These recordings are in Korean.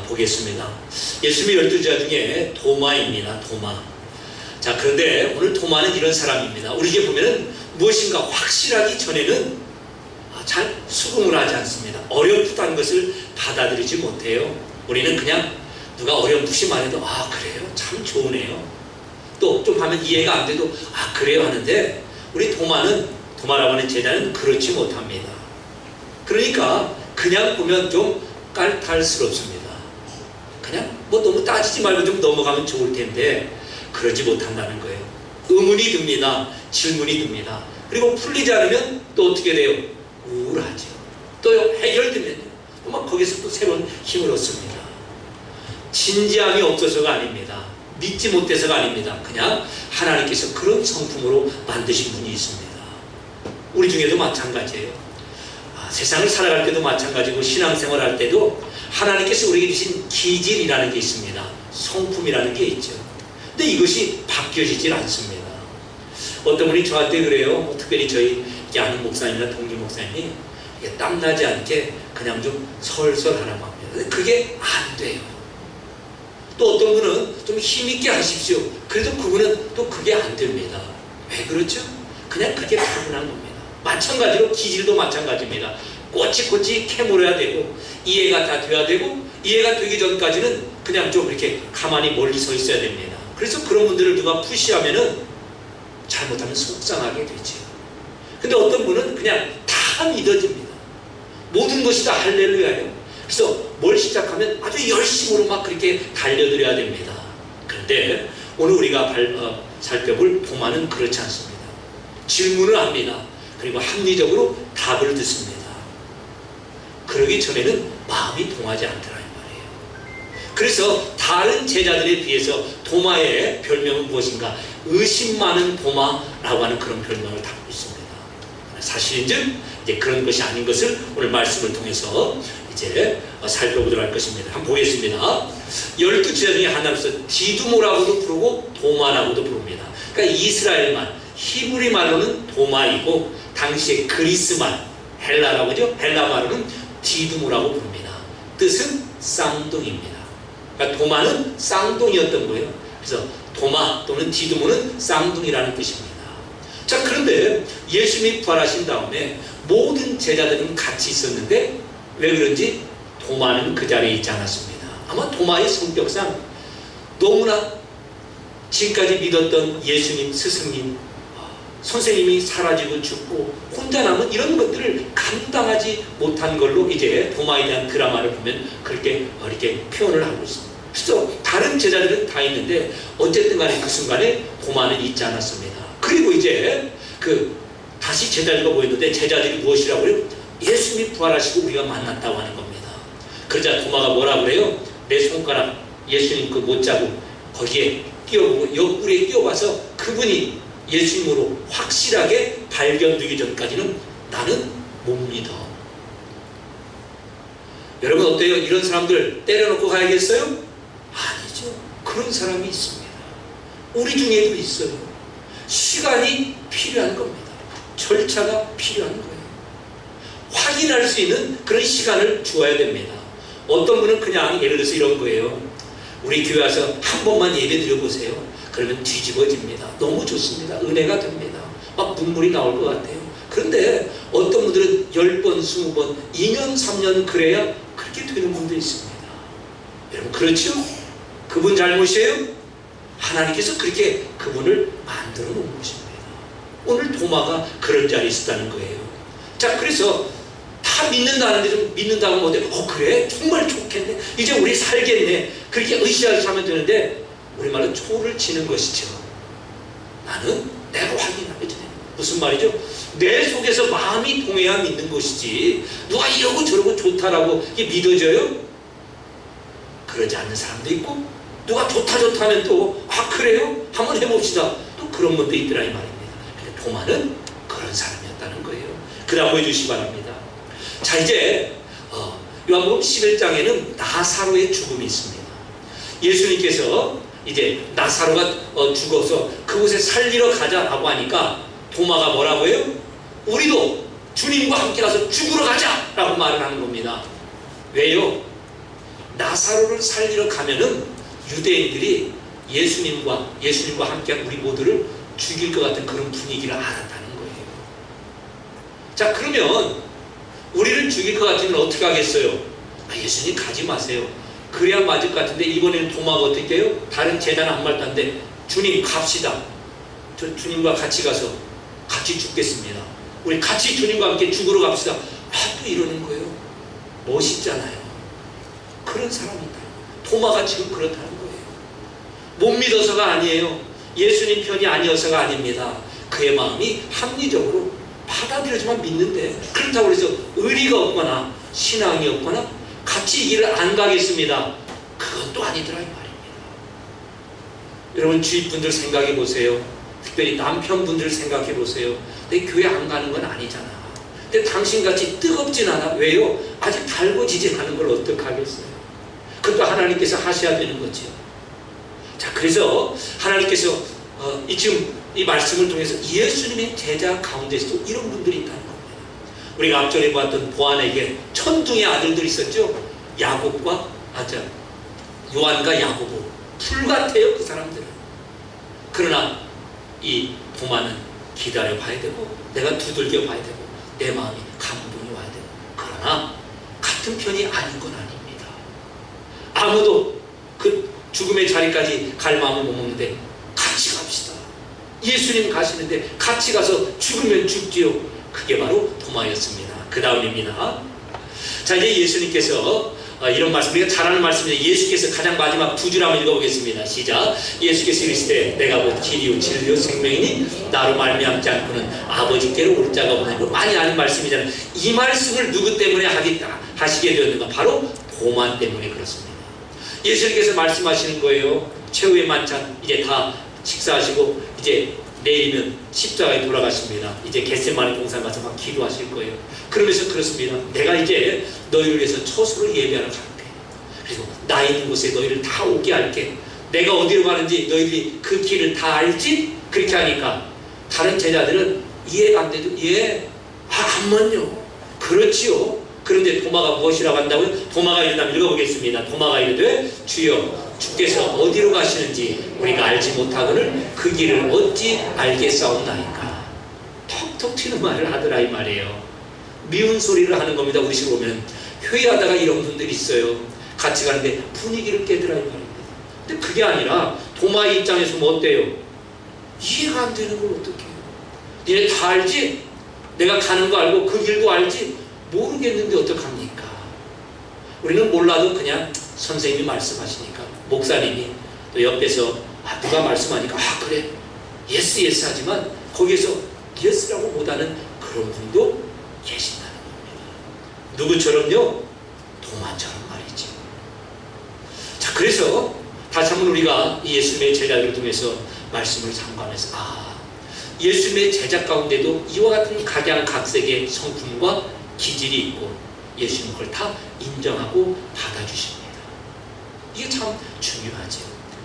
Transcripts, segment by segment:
보겠습니다. 예수님의 12제자 중에 도마입니다. 도마. 자, 그런데 오늘 도마는 이런 사람입니다. 우리에게 보면은 무엇인가 확실하기 전에는 잘 수긍을 하지 않습니다. 어렵다는 것을 받아들이지 못해요. 우리는 그냥 누가 어렴풋이 말해도 그래요? 참 좋으네요. 또 좀 하면 이해가 안 돼도 그래요 하는데, 우리 도마라고 하는 제자는 그렇지 못합니다. 그러니까 그냥 보면 좀 깔탈스럽습니다. 그냥 뭐 너무 따지지 말고 좀 넘어가면 좋을 텐데 그러지 못한다는 거예요. 의문이 듭니다. 질문이 듭니다. 그리고 풀리지 않으면 또 어떻게 돼요? 우울하죠. 또 해결되면요, 막 거기서 또 새로운 힘을 얻습니다. 진지함이 없어서가 아닙니다. 믿지 못해서가 아닙니다. 그냥 하나님께서 그런 성품으로 만드신 분이 있습니다. 우리 중에도 마찬가지예요. 세상을 살아갈 때도 마찬가지고 신앙생활 할 때도 하나님께서 우리에게 주신 기질이라는 게 있습니다. 성품이라는 게 있죠. 근데 이것이 바뀌어지질 않습니다. 어떤 분이 저한테 그래요. 특별히 저희 아는 목사님이나 동기 목사님이 땀나지 않게 그냥 좀 설설 하라고 합니다. 근데 그게 안 돼요. 또 어떤 분은 좀 힘있게 하십시오. 그래도 그분은 또 그게 안 됩니다. 왜 그렇죠? 그냥 그게 타고난 겁니다. 마찬가지로 기질도 마찬가지입니다. 꼬치꼬치 캐물어야 되고 이해가 다 돼야 되고, 이해가 되기 전까지는 그냥 좀 이렇게 가만히 멀리 서 있어야 됩니다. 그래서 그런 분들을 누가 푸시하면은 잘못하면 속상하게 되죠. 근데 어떤 분은 그냥 다 믿어집니다. 모든 것이 다 할렐루야예요. 그래서 뭘 시작하면 아주 열심으로 막 그렇게 달려들어야 됩니다. 그런데 오늘 우리가 살펴볼 도마는 그렇지 않습니다. 질문을 합니다. 그리고 합리적으로 답을 듣습니다. 그러기 전에는 마음이 동하지 않더라 이 말이에요. 그래서 다른 제자들에 비해서 도마의 별명은 무엇인가? 의심 많은 도마라고 하는 그런 별명을 갖고 있습니다. 사실인즉 이제 그런 것이 아닌 것을 오늘 말씀을 통해서 이제 살펴보도록 할 것입니다. 한번 보겠습니다. 12제자 중에 하나로서 디두모라고도 부르고 도마라고도 부릅니다. 그러니까 이스라엘말, 히브리 말로는 도마이고 당시의 그리스말, 헬라라고 하죠. 헬라 말로는 디두모라고 부릅니다. 뜻은 쌍둥이입니다. 그러니까 도마는 쌍둥이였던 거예요. 그래서 도마 또는 디두모는 쌍둥이라는 뜻입니다. 자, 그런데 예수님이 부활하신 다음에 모든 제자들은 같이 있었는데 왜 그런지 도마는 그 자리에 있지 않았습니다. 아마 도마의 성격상 너무나 지금까지 믿었던 예수님, 스승님, 선생님이 사라지고 죽고 혼자 남은 이런 것들을 감당하지 못한 걸로 이제 도마에 대한 드라마를 보면 그렇게 이렇게 표현을 하고 있습니다. 그래서 다른 제자들은 다 있는데 어쨌든 간에 그 순간에 도마는 있지 않았습니다. 그리고 이제 다시 제자들과 모였는데 제자들이 무엇이라고 해요? 예수님이 부활하시고 우리가 만났다고 하는 겁니다. 그러자 도마가 뭐라고 그래요? 내 손가락 예수님 그 못자국 거기에 끼워보고 옆구리에 끼워봐서 그분이 예수님으로 확실하게 발견되기 전까지는 나는 못 믿어. 여러분 어때요? 이런 사람들 때려놓고 가야겠어요? 아니죠. 그런 사람이 있습니다. 우리 중에도 있어요. 시간이 필요한 겁니다. 절차가 필요한 거예요. 확인할 수 있는 그런 시간을 주어야 됩니다. 어떤 분은 그냥 예를 들어서 이런 거예요. 우리 교회 와서 한 번만 예배 드려보세요. 그러면 뒤집어집니다. 너무 좋습니다. 은혜가 됩니다. 막 눈물이 나올 것 같아요. 그런데 어떤 분들은 10번, 20번, 2년, 3년 그래야 그렇게 되는 분도 있습니다. 여러분 그렇죠? 그분 잘못이에요? 하나님께서 그렇게 그분을 만들어 놓은 것입니다. 오늘 도마가 그런 자리에 있었다는 거예요. 자, 그래서 다 믿는다는데 좀 믿는다고 하면 어때요? 그래? 정말 좋겠네. 이제 우리 살겠네. 그렇게 으쌰으쌰 하면 되는데 우리말로 초를 치는 것이죠. 나는 내가 확인하게 되네. 무슨 말이죠? 내 속에서 마음이 동해야 믿는 것이지 누가 이러고 저러고 좋다라고 이게 믿어져요? 그러지 않는 사람도 있고 누가 좋다 하면 또 그래요? 한번 해봅시다. 또 그런 분도 있더라 이 말입니다. 도마는 그런 사람이었다는 거예요. 그 다음 보여주시기 바랍니다. 자, 이제 요한복음 11장에는 나사로의 죽음이 있습니다. 예수님께서 이제 나사로가 죽어서 그곳에 살리러 가자라고 하니까 도마가 뭐라고 해요? 우리도 주님과 함께 가서 죽으러 가자라고 말을 하는 겁니다. 왜요? 나사로를 살리러 가면은 유대인들이 예수님과 함께한 우리 모두를 죽일 것 같은 그런 분위기를 알았다는 거예요. 자, 그러면 우리를 죽일 것 같으면 어떻게 하겠어요? 예수님 가지 마세요. 그래야 맞을 것 같은데 이번에는 도마가 어떻게 해요? 다른 제자는 한 말도 안 돼. 주님 갑시다. 저 주님과 같이 가서 같이 죽겠습니다. 우리 같이 주님과 함께 죽으러 갑시다. 또 이러는 거예요. 멋있잖아요. 그런 사람이다. 도마가 지금 그렇다는 거예요. 못 믿어서가 아니에요. 예수님 편이 아니어서가 아닙니다. 그의 마음이 합리적으로 받아들여지만 믿는데, 그렇다고 해서 의리가 없거나 신앙이 없거나 같이 이 길을 안 가겠습니다. 그것도 아니더라 이 말입니다. 여러분 주위 분들 생각해 보세요. 특별히 남편분들 생각해 보세요. 내 교회 안 가는 건 아니잖아. 근데 당신같이 뜨겁진 않아. 왜요? 아직 달궈지지 않은 걸 어떡하겠어요? 그것도 하나님께서 하셔야 되는 거죠. 자, 그래서 하나님께서 지금 이 말씀을 통해서 예수님의 제자 가운데서도 이런 분들이 있다는 겁니다. 우리가 앞전에 보았던 보안에게 천둥의 아들들이 있었죠. 요한과 야고보. 불같아요 그 사람들은. 그러나 이 도마는 기다려 봐야 되고, 내가 두들겨 봐야 되고, 내 마음이 감동이 와야 되고, 그러나 같은 편이 아닌 건 아닙니다. 아무도 그 죽음의 자리까지 갈 마음을 못 먹는데 같이 갑시다. 예수님 가시는데 같이 가서 죽으면 죽지요. 그게 바로 도마였습니다. 그 다음입니다. 자, 이제 예수님께서 이런 말씀, 우리가 잘 아는 말씀인데 예수께서 가장 마지막 두 줄 한번 읽어보겠습니다. 시작. 예수께서 이르시되 내가 곧 길이요 진리요 생명이니 나로 말미암지 않고는 아버지께로 올 자가 없나니. 많이 아는 말씀이잖아요. 이 말씀을 누구 때문에 하시게 되었는가? 바로 도마 때문에 그렇습니다. 예수님께서 말씀하시는 거예요. 최후의 만찬 이제 다 식사하시고 이제 내일이면 십자가에 돌아가십니다. 이제 겟세마네 동산 가서 막 기도하실 거예요. 그러면서 그렇습니다. 내가 이제 너희를 위해서 처소를 예비하러 갈게. 그리고 나 있는 곳에 너희를 다 오게 할게. 내가 어디로 가는지 너희들이 그 길을 다 알지? 그렇게 하니까 다른 제자들은 이해가 안 돼도 안만요. 그렇지요. 그런데 도마가 무엇이라고 한다고요? 도마가 이르다면 읽어보겠습니다. 도마가 이르되 주여 주께서 어디로 가시는지 우리가 알지 못하거늘 그 길을 어찌 알겠사옵나이까. 톡톡 튀는 말을 하더라 이 말이에요. 미운 소리를 하는 겁니다. 우리 식으로 보면 회의하다가 이런 분들이 있어요. 같이 가는데 분위기를 깨더라 이 말입니다. 근데 그게 아니라 도마의 입장에서 뭐 어때요? 이해가 안 되는 걸 어떻게 해요? 니네 다 알지? 내가 가는 거 알고 그 길도 알지? 모르겠는데 어떡합니까? 우리는 몰라도 그냥 선생님이 말씀하시니까, 목사님이 또 옆에서 누가 말씀하니까 그래 예스 하지만 거기에서 예스라고 못하는 그런 분도 계신다는 겁니다. 누구처럼요? 도마처럼 말이죠. 자, 그래서 다시 한번 우리가 이 예수님의 제자들을 통해서 말씀을 참고하면서 예수님의 제자 가운데도 이와 같은 각양각색의 성품과 기질이 있고 예수님 그걸 다 인정하고 받아주십니다. 이게 참 중요하죠.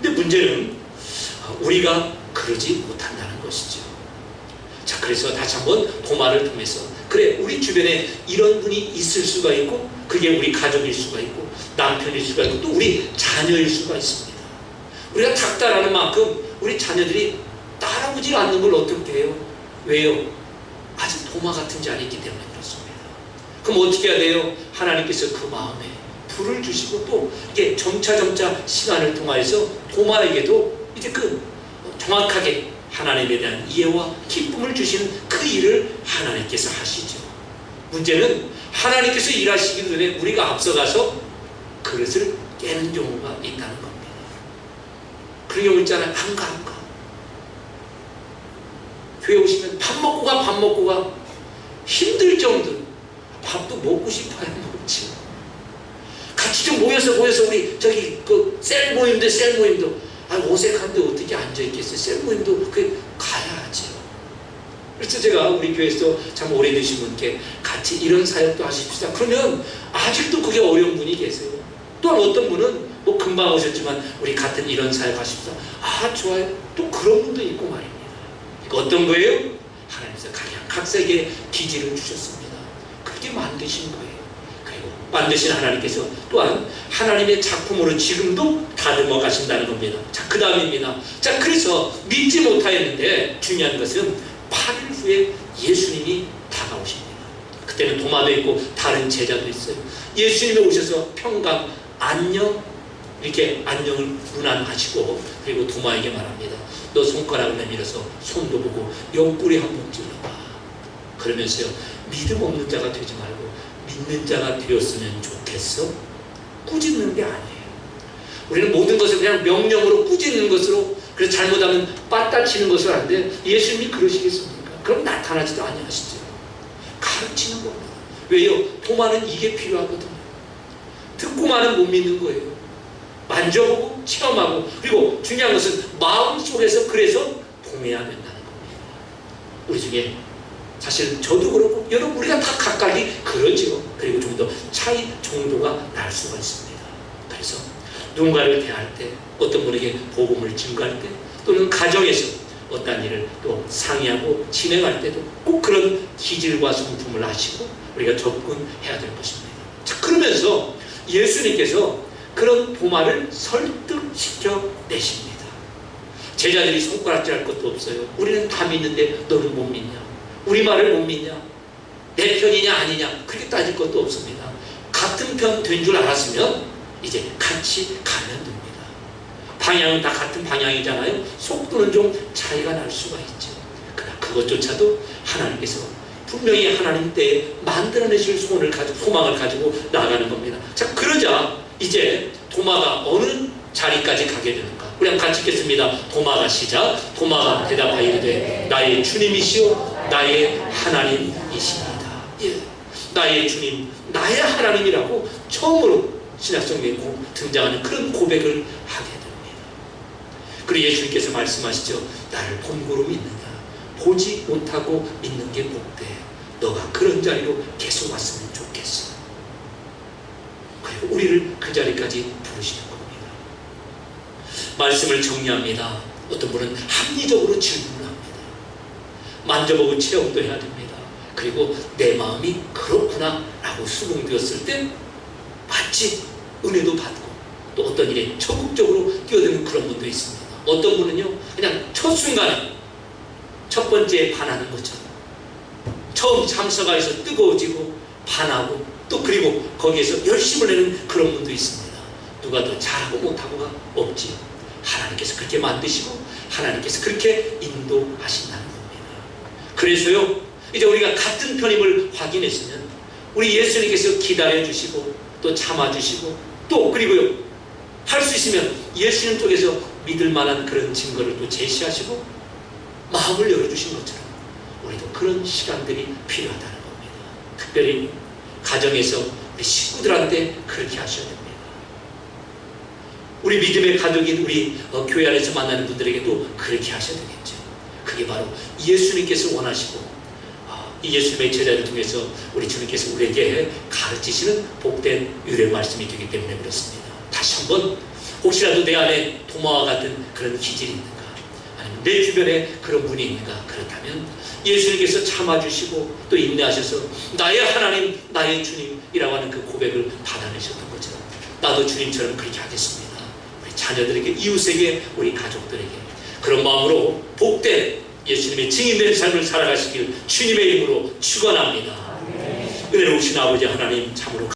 근데 문제는 우리가 그러지 못한다는 것이죠. 자, 그래서 다시 한번 도마를 통해서 그래 우리 주변에 이런 분이 있을 수가 있고 그게 우리 가족일 수가 있고 남편일 수가 있고 또 우리 자녀일 수가 있습니다. 우리가 닥달하는 만큼 우리 자녀들이 따라오지 않는 걸 어떻게 해요? 왜요? 아직 도마 같은 자리에 있기 때문에 그렇습니다. 그럼 어떻게 해야 돼요? 하나님께서 그 마음에 불을 주시고 또 이게 점차 시간을 통하여서 도마에게도 이제 그 정확하게 하나님에 대한 이해와 기쁨을 주시는 그 일을 하나님께서 하시죠. 문제는 하나님께서 일하시기 전에 우리가 앞서가서 그릇을 깨는 경우가 있다는 겁니다. 그런 경우 있잖아요. 안 가. 교회 오시면 밥 먹고 가 힘들 정도. 밥도 먹고 싶어야 먹지. 같이 좀 모여서 우리 저기 그 셀 모임도 어색한데 어떻게 앉아있겠어요. 셀 모임도 가야죠. 그래서 제가 우리 교회에서 참 오래되신 분께 같이 이런 사역도 하십시다. 그러면 아직도 그게 어려운 분이 계세요. 또한 어떤 분은 뭐 금방 오셨지만 우리 같은 이런 사역 하십시다. 좋아요. 또 그런 분도 있고 말입니다. 어떤 거예요? 하나님께서 각양각색의 기질을 주셨습니다. 그렇게 만드신 거예요. 그리고 만드신 하나님께서 또한 하나님의 작품으로 지금도 다듬어 가신다는 겁니다. 자, 그 다음입니다. 자, 그래서 믿지 못하였는데 중요한 것은 8일 후에 예수님이 다가오십니다. 그때는 도마도 있고 다른 제자도 있어요. 예수님이 오셔서 평강 안녕 이렇게 안녕을 문안하시고 그리고 도마에게 말합니다. 너 손가락을 내밀어서 손도 보고 옆구리 한번 찔러봐. 그러면서요, 믿음 없는 자가 되지 말고 믿는 자가 되었으면 좋겠어? 꾸짖는 게 아니에요. 우리는 모든 것을 그냥 명령으로 꾸짖는 것으로, 그래서 잘못하면 빠따치는 것을 하는데 예수님이 그러시겠습니까? 그럼 나타나지도 아니하시죠. 가르치는 겁니다. 왜요? 도마는 이게 필요하거든요. 듣고만은 못 믿는 거예요. 만져보고 체험하고, 그리고 중요한 것은 마음속에서 그래서 동해야 된다는 겁니다. 우리 중에 사실 저도 그렇고 여러분 우리가 다 각각이 그러지요. 그리고 좀 더 차이 정도가 날 수가 있습니다. 그래서 누군가를 대할 때, 어떤 분에게 복음을 증거할 때, 또는 가정에서 어떤 일을 또 상의하고 진행할 때도 꼭 그런 기질과 성품을 아시고 우리가 접근해야 될 것입니다. 자, 그러면서 예수님께서 그런 도마를 설득시켜 내십니다. 제자들이 손가락질할 것도 없어요. 우리는 다 믿는데 너는 못 믿냐? 우리 말을 못 믿냐? 내 편이냐 아니냐? 그렇게 따질 것도 없습니다. 같은 편 된 줄 알았으면 이제 같이 가면 됩니다. 방향은 다 같은 방향이잖아요. 속도는 좀 차이가 날 수가 있죠. 그러나 그것조차도 하나님께서 분명히 하나님 때에 만들어내실 소망을 가지고 나아가는 겁니다. 자, 그러자 이제 도마가 어느 자리까지 가게 되는가? 우리 한번 같이 읽겠습니다. 도마가 시작. 도마가 대답하여 이르되 나의 주님이시오 나의 하나님이십니다. 예, 나의 주님, 나의 하나님이라고 처음으로 신약성경에 등장하는 그런 고백을 하게 됩니다. 그리고 예수님께서 말씀하시죠. 나를 본고로 믿느냐? 보지 못하고 믿는 게 복돼. 너가 그런 자리로 계속 왔으면 좋겠어. 그리고 우리를 그 자리까지 부르시는 겁니다. 말씀을 정리합니다. 어떤 분은 합리적으로 질문을 합니다. 만져보고 체험도 해야 됩니다. 그리고 내 마음이 그렇구나 라고 수긍되었을 때 마치 은혜도 받고 또 어떤 일에 적극적으로 뛰어드는 그런 분도 있습니다. 어떤 분은요, 그냥 첫 순간에 첫 번째 반하는 거죠. 처음 참석하여서 뜨거워지고 반하고 또 그리고 거기에서 열심을 내는 그런 분도 있습니다. 누가 더 잘하고 못하고가 없지요. 하나님께서 그렇게 만드시고 하나님께서 그렇게 인도하신다는 겁니다. 그래서요, 이제 우리가 같은 편임을 확인했으면 우리 예수님께서 기다려주시고 또 참아주시고 또 그리고요, 할 수 있으면 예수님 쪽에서 믿을 만한 그런 증거를 또 제시하시고 마음을 열어주신 것처럼 우리도 그런 시간들이 필요하다는 겁니다. 특별히 가정에서 우리 식구들한테 그렇게 하셔야 됩니다. 우리 믿음의 가족인 우리 교회 안에서 만나는 분들에게도 그렇게 하셔야 되겠죠. 그게 바로 예수님께서 원하시고 이 예수님의 제자를 통해서 우리 주님께서 우리에게 가르치시는 복된 유래 말씀이 되기 때문에 그렇습니다. 다시 한번 혹시라도 내 안에 도마와 같은 그런 기질이 있는가, 아니면 내 주변에 그런 분이 있는가, 그렇다면 예수님께서 참아주시고 또 인내하셔서 나의 하나님 나의 주님이라고 하는 그 고백을 받아내셨던 것처럼 나도 주님처럼 그렇게 하겠습니다. 우리 자녀들에게, 이웃에게, 우리 가족들에게 그런 마음으로 복된 예수님의 증인된 삶을 살아가시길 주님의 이름으로 축원합니다. 은혜로우신 아버지 하나님, 참으로